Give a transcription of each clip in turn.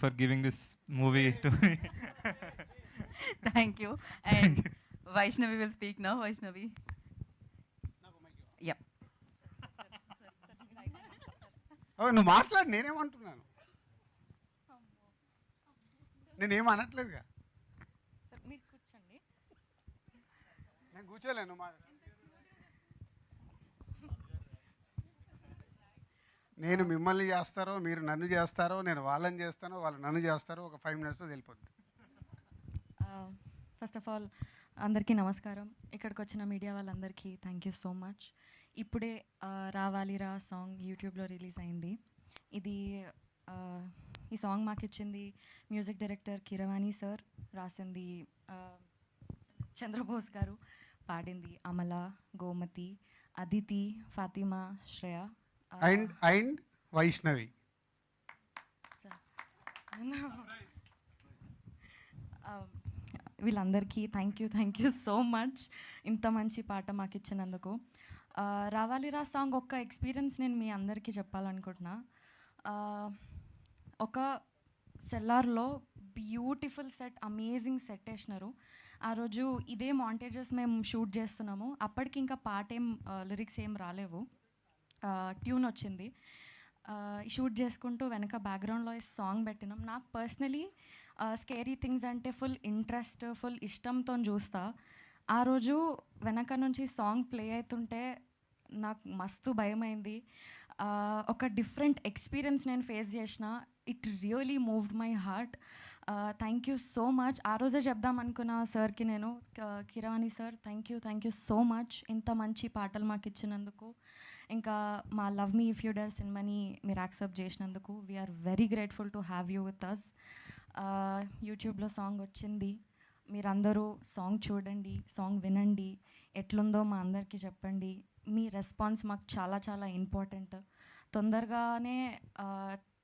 for giving this movie to me. Thank you. And Vaishnavi will speak now. Vaishnavi. Yep. నువ్వు మాట్లాడు, నేనేమంటున్నాను? నేనేం అనట్లేదుగా. మీరు కూర్చోండి. నేను కూర్చోలేను. నేను మిమ్మల్ని చేస్తారో మీరు నన్ను చేస్తారో, నేను వాళ్ళని చేస్తానో వాళ్ళు నన్ను చేస్తారో ఒక 5 minutesలో తెలిపోద్ది. ఫస్ట్ ఆఫ్ ఆల్ అందరికీ నమస్కారం. ఇక్కడికి వచ్చిన మీడియా వాళ్ళందరికీ థ్యాంక్ యూ సో మచ్. ఇప్పుడే రావాలిరా సాంగ్ యూట్యూబ్లో రిలీజ్ అయింది. ఈ సాంగ్ మాకు ఇచ్చింది మ్యూజిక్ డైరెక్టర్ కీరవాణి సార్, రాసింది చంద్రబోస్ గారు, పాడింది అమల, గోమతి, అదితి, ఫాతిమా, శ్రేయ అండ్ వైష్ణవి. వీళ్ళందరికీ థ్యాంక్ యూ సో మచ్ ఇంత మంచి పాట మాకు ఇచ్చినందుకు. రావాలిరా సాంగ్ ఒక్క ఎక్స్పీరియన్స్ నేను మీ అందరికీ చెప్పాలనుకుంటున్నా. ఒక సెల్లార్లో బ్యూటిఫుల్ సెట్, అమేజింగ్ సెట్ వేసినారు. ఆ రోజు ఇదే మాంటేజెస్ మేము షూట్ చేస్తున్నాము. అప్పటికి ఇంకా పాట లిరిక్స్ ఏం రాలేవు, ట్యూన్ వచ్చింది. షూట్ చేసుకుంటూ వెనక బ్యాక్గ్రౌండ్లో సాంగ్ పెట్టినాం. నాకు పర్సనలీ స్కేరీ థింగ్స్ అంటే ఫుల్ ఇంట్రెస్ట్, ఫుల్ ఇష్టంతో చూస్తా. ఆ రోజు వెనక నుంచి సాంగ్ ప్లే అవుతుంటే నాకు మస్తు భయమైంది. ఒక డిఫరెంట్ ఎక్స్పీరియన్స్ నేను ఫేస్ చేసిన. It really moved my heart. Thank you so much. ఆ రోజే చెప్దాం అనుకున్న సార్కి నేను, Keeravani sir thank you so much ఇంత మంచి పాటలు మాకు ఇచ్చినందుకు. ఇంకా మా love me if you dare సినిమాని మీరు యాక్సెప్ట్ చేసినందుకు we are very grateful to have you with us. యూట్యూబ్లో సాంగ్ వచ్చింది, మీరందరూ సాంగ్ చూడండి, సాంగ్ వినండి, ఎట్లుందో మా అందరికీ చెప్పండి. మీ రెస్పాన్స్ మాకు చాలా చాలా ఇంపార్టెంట్. తొందరగానే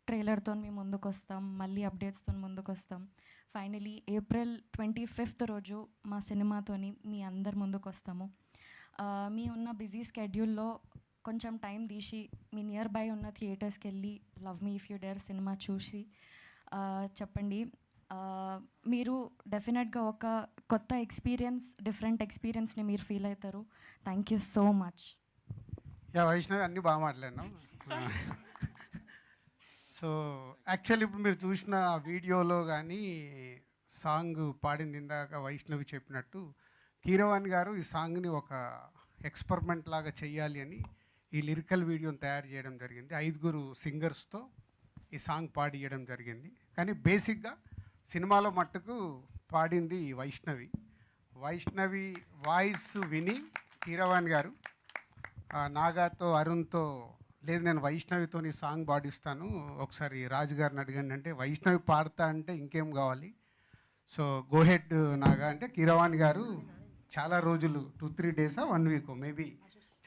ట్రైలర్తో మేము ముందుకు వస్తాం, మళ్ళీ అప్డేట్స్తో ముందుకు వస్తాం. ఫైనలీ April 25th రోజు మా సినిమాతోని మీ అందరి ముందుకు వస్తాము. మీ ఉన్న బిజీ స్కెడ్యూల్లో కొంచెం టైం తీసి మీ నియర్ బై ఉన్న థియేటర్స్కి వెళ్ళి love me if you dare cinema చూసి చెప్పండి. మీరు డెఫినెట్గా ఒక కొత్త ఎక్స్పీరియన్స్, డిఫరెంట్ ఎక్స్పీరియన్స్ని మీరు ఫీల్ అవుతారు. Thank you so much. Vaishnavi అన్నీ బాగా మాట్లాడినాం. సో యాక్చువల్లీ ఇప్పుడు మీరు చూసిన వీడియోలో కానీ సాంగ్ పాడింది ఇందాక వైష్ణవి చెప్పినట్టు, కీరవాణి గారు ఈ సాంగ్ని ఒక ఎక్స్పెరిమెంట్ లాగా చెయ్యాలి అని ఈ లిరికల్ వీడియోని తయారు చేయడం జరిగింది. 5 సింగర్స్తో ఈ సాంగ్ పాడియడం జరిగింది. కానీ బేసిక్గా సినిమాలో మట్టుకు పాడింది వైష్ణవి వాయిస్ విని కీరవాణి గారు నాగాతో, అరుణ్తో, లేదు నేను వైష్ణవితో ఈ సాంగ్ పాడిస్తాను, ఒకసారి రాజు గారిని అడగండి అంటే, వైష్ణవి పాడతా అంటే ఇంకేం కావాలి, సో గో హెడ్ నాగా అంటే, కీరవాణి గారు చాలా రోజులు 2-3 days 1 week మేబీ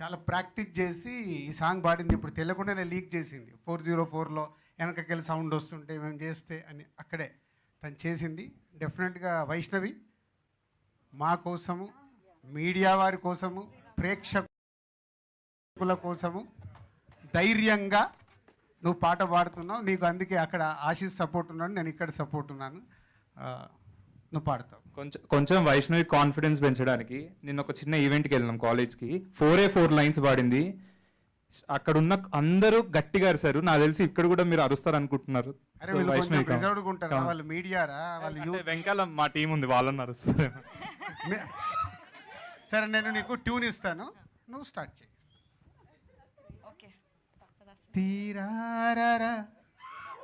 చాలా ప్రాక్టీస్ చేసి ఈ సాంగ్ పాడింది. ఇప్పుడు తెలియకుండానే లీక్ చేసింది. 404లో వెనకకెళ్ళి సౌండ్ వస్తుంటే మేము చేస్తే అని అక్కడే తను చేసింది. డెఫినెట్గా వైష్ణవి మా కోసము, మీడియా వారి కోసము, ప్రేక్షకుల కోసము ధైర్యంగా నువ్వు పాట పాడుతున్నావు. నీకు అందుకే అక్కడ ఆశీస్ సపోర్ట్ ఉన్నాడు, నేను ఇక్కడ సపోర్ట్ ఉన్నాను. నువ్వు పాడతావు. కొంచెం వైష్ణవి కాన్ఫిడెన్స్ పెంచడానికి నిన్న ఒక చిన్న ఈవెంట్కి వెళ్ళినాం కాలేజ్కి. 4 lines పాడింది. అక్కడ ఉన్న అందరూ గట్టిగా అరిశారు. నాకు తెలిసి ఇక్కడ కూడా మీరు అరుస్తారు అనుకుంటున్నారు. వెంకాల మా టీం ఉంది, వాళ్ళని అరుస్తారు. సరే నేను నీకు ట్యూన్ ఇస్తాను, నువ్వు స్టార్ట్ చేయి. తీరారరా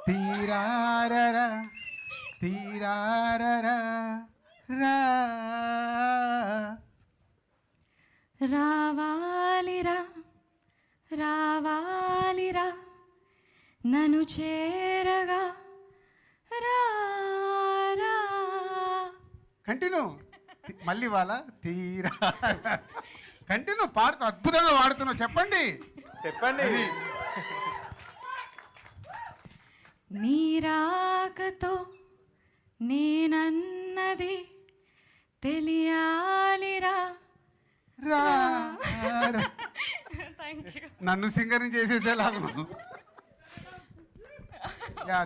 తీరారరా తీరారరా రావాలిరా రావాలిరా నన్ను చేరగా రా. కంటిన్యూ, మళ్ళీ వాళ్ళ తీరా కంటిన్యూ పాడుతూ అద్భుతంగా వాడుతున్నావు. చెప్పండి. నీరాకతో నేనన్నది తెలియాలిరా. నన్ను సింగర్ని చేసేసేలాగా.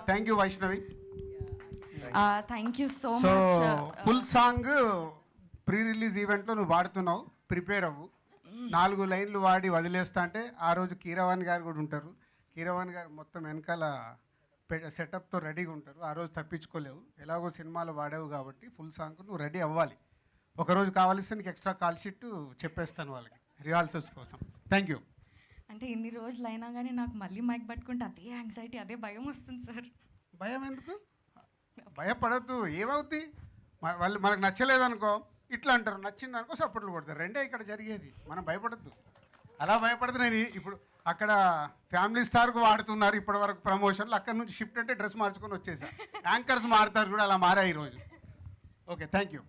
Thank you Vaishnavi. Thank you so so much. Full song pre release ఈవెంట్లో నువ్వు పాడుతున్నావు, ప్రిపేర్ అవ్వు. 4 లైన్లు వాడి వదిలేస్తా అంటే ఆ రోజు కీరవాణి గారు కూడా ఉంటారు. కీరవాణి గారు మొత్తం వెనకాల సెటప్తో రెడీగా ఉంటారు. ఆ రోజు తప్పించుకోలేవు, ఎలాగో సినిమాలో వాడావు కాబట్టి ఫుల్ సాంగ్ నువ్వు రెడీ అవ్వాలి. ఒకరోజు కావాల్సి నీకు ఎక్స్ట్రా కాల్ షీట్ చెప్పేస్తాను వాళ్ళకి రిహార్సల్స్ కోసం. Thank you. అంటే ఇన్ని రోజులు అయినా కానీ నాకు మళ్ళీ మైక్ పట్టుకుంటే అదే యాంగ్జైటీ, అదే భయం వస్తుంది సార్. భయం ఎందుకు? భయపడద్దు, ఏమవుద్ది? వాళ్ళు మనకు నచ్చలేదనుకో ఇట్లా అంటారు, నచ్చింది అనుకో సపోర్ట్లు కొడతారు. రెండే ఇక్కడ జరిగేది, మనం భయపడద్దు. అలా భయపడదు. నేను ఇప్పుడు అక్కడ ఫ్యామిలీ స్టార్కు వాడుతున్నారు ఇప్పటి వరకు ప్రమోషన్లు, అక్కడ నుంచి షిఫ్ట్ అంటే డ్రెస్ మార్చుకొని వచ్చేసా. యాంకర్స్ మారుతారు కూడా, అలా మారా ఈరోజు. Okay, thank you.